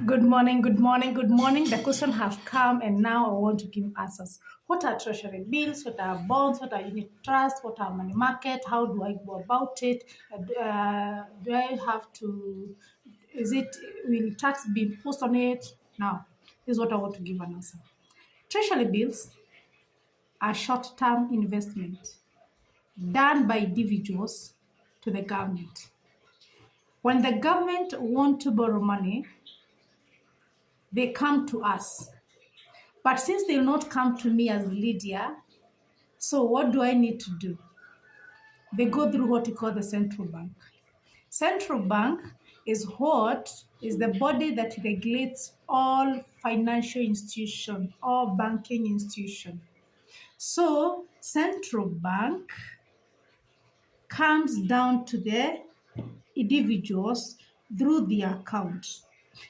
Good morning, good morning, good morning. The question has come, and now I want to give answers. What are treasury bills? What are bonds? What are unit trust? What are money market? How do I go about it? Do I have to? Is it will tax be imposed on it? Now, this is what I want to give an answer. Treasury bills are short-term investment done by individuals to the government. When the government want to borrow money, they come to us. But since they will not come to me as Lydia, so what do I need to do? They go through what we call the central bank. Central bank is the body that regulates all financial institution, all banking institution. So central bank comes down to the individuals through the account.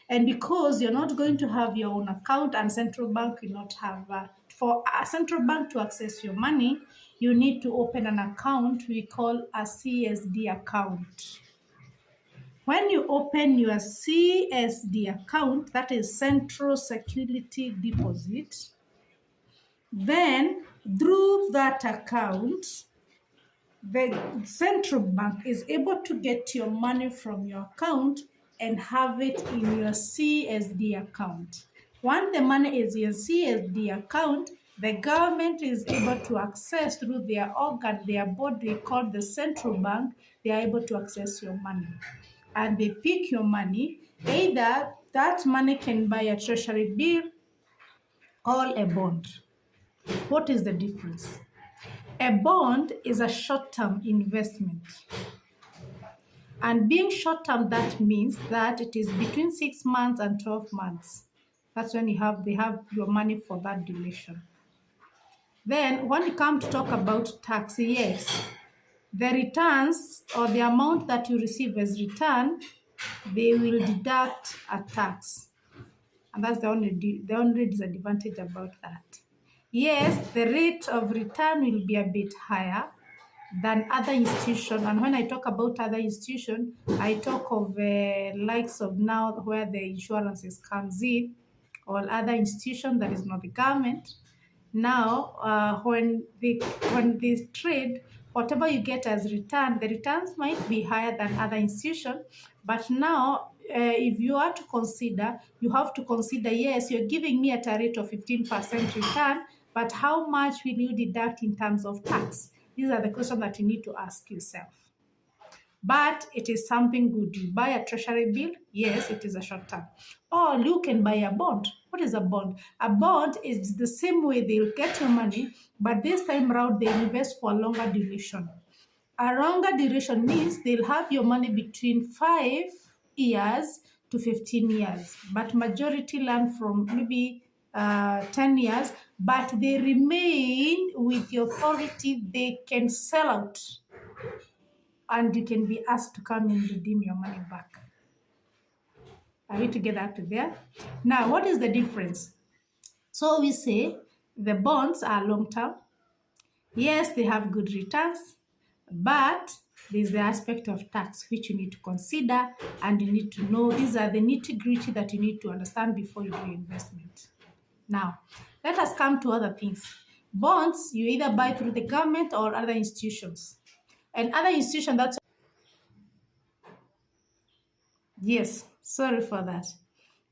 And because you're not going to have your own account and central bank will not have, for a central bank to access your money, you need to open an account we call a CSD account. When you open your CSD account, that is Central Security Deposit, then through that account, the central bank is able to get your money from your account and have it in your CSD account. Once the money is in your CSD account, the government is able to access through their organ, their body called the central bank, they are able to access your money. And they pick your money, either that money can buy a treasury bill or a bond. What is the difference? A bond is a short-term investment. And being short-term, that means that it is between 6 months and 12 months. That's when they have your money for that duration. Then when you come to talk about tax, yes, the returns or the amount that you receive as return, they will deduct a tax. And that's the only disadvantage about that. Yes, the rate of return will be a bit higher than other institutions. And when I talk about other institutions, I talk of likes of now where the insurances comes in, or other institutions that is not the government. Now, when they trade, whatever you get as return, the returns might be higher than other institutions. But now, if you are to consider, you have to consider, yes, you're giving me at a rate of 15% return, but how much will you deduct in terms of tax? These are the questions that you need to ask yourself. But it is something good. You buy a treasury bill, yes, it is a short term. Or you can buy a bond. What is a bond? A bond is the same way they'll get your money, but this time around they invest for a longer duration. A longer duration means they'll have your money between 5 years to 15 years, but majority learn from maybe 10 years, but they remain with the authority. They can sell out and you can be asked to come and redeem your money back. Are we together up to there? Now, what is the difference? So we say the bonds are long-term. Yes, they have good returns, but there's the aspect of tax which you need to consider and you need to know. These are the nitty-gritty that you need to understand before you do your investment. Now, let us come to other things. Bonds, you either buy through the government or other institutions. And other institutions, that's... Yes, sorry for that.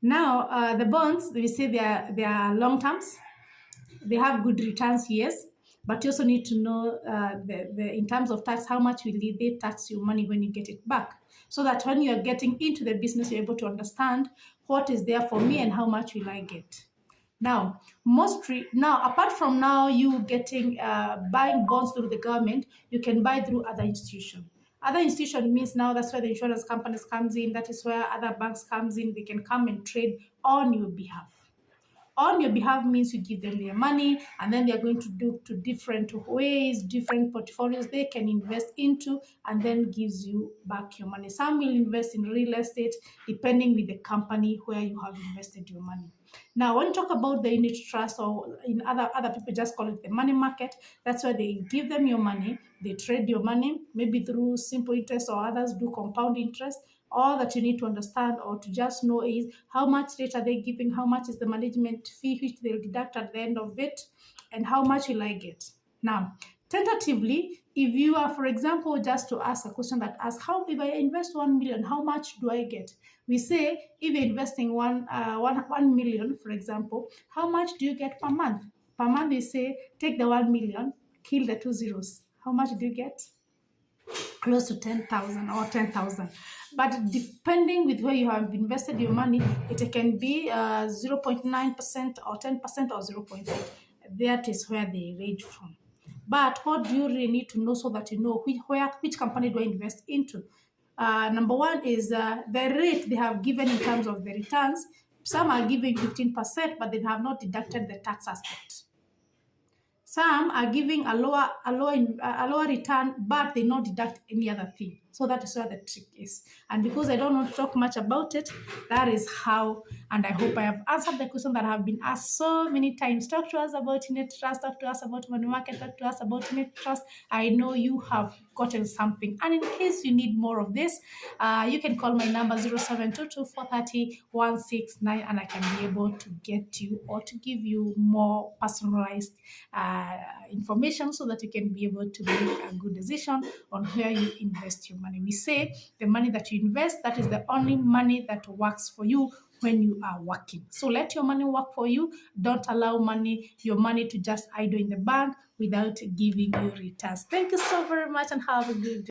Now, the bonds, we say they are long terms. They have good returns, yes, but you also need to know in terms of tax, how much will they tax your money when you get it back, so that when you are getting into the business, you're able to understand what is there for me and how much will I get. Now, apart from now you getting buying bonds through the government, you can buy through other institutions. Other institution means now that's where the insurance companies comes in. That is where other banks comes in. They can come and trade on your behalf. On your behalf means you give them their money, and then they're going to do to different ways, different portfolios they can invest into, and then gives you back your money. Some will invest in real estate, depending with the company where you have invested your money. Now, when you talk about the unit trust, or in other people just call it the money market, that's where they give them your money, they trade your money, maybe through simple interest, or others do compound interest. All that you need to understand or to just know is how much rate are they giving, how much is the management fee which they'll deduct at the end of it, and how much will I get. Now, tentatively, if you are, for example, just to ask a question that asks, how if I invest 1 million, how much do I get? We say if you're investing 1 million, for example, how much do you get per month? Per month, we say take the 1 million, kill the two zeros. How much do you get? Close to 10,000 or 10,000. But depending with where you have invested your money, it can be 0.9% or 10% or 0.8. That is where they range from. But what do you really need to know so that you know which company do I invest into? Number one is the rate they have given in terms of the returns. Some are giving 15%, but they have not deducted the tax aspect. Some are giving a lower return, but they not deduct any other thing. So that is where the trick is. And because I don't want to talk much about it, that is how, and I hope I have answered the question that have been asked so many times. Talk to us about unit trust, talk to us about money market, talk to us about unit trust. I know you have gotten something. And in case you need more of this, you can call my number 0722 430 and I can be able to get you or to give you more personalized information so that you can be able to make a good decision on where you invest your money. We say the money that you invest, that is the only money that works for you when you are working. So let your money work for you. Don't allow your money to just idle in the bank without giving you returns. Thank you so very much and have a good day.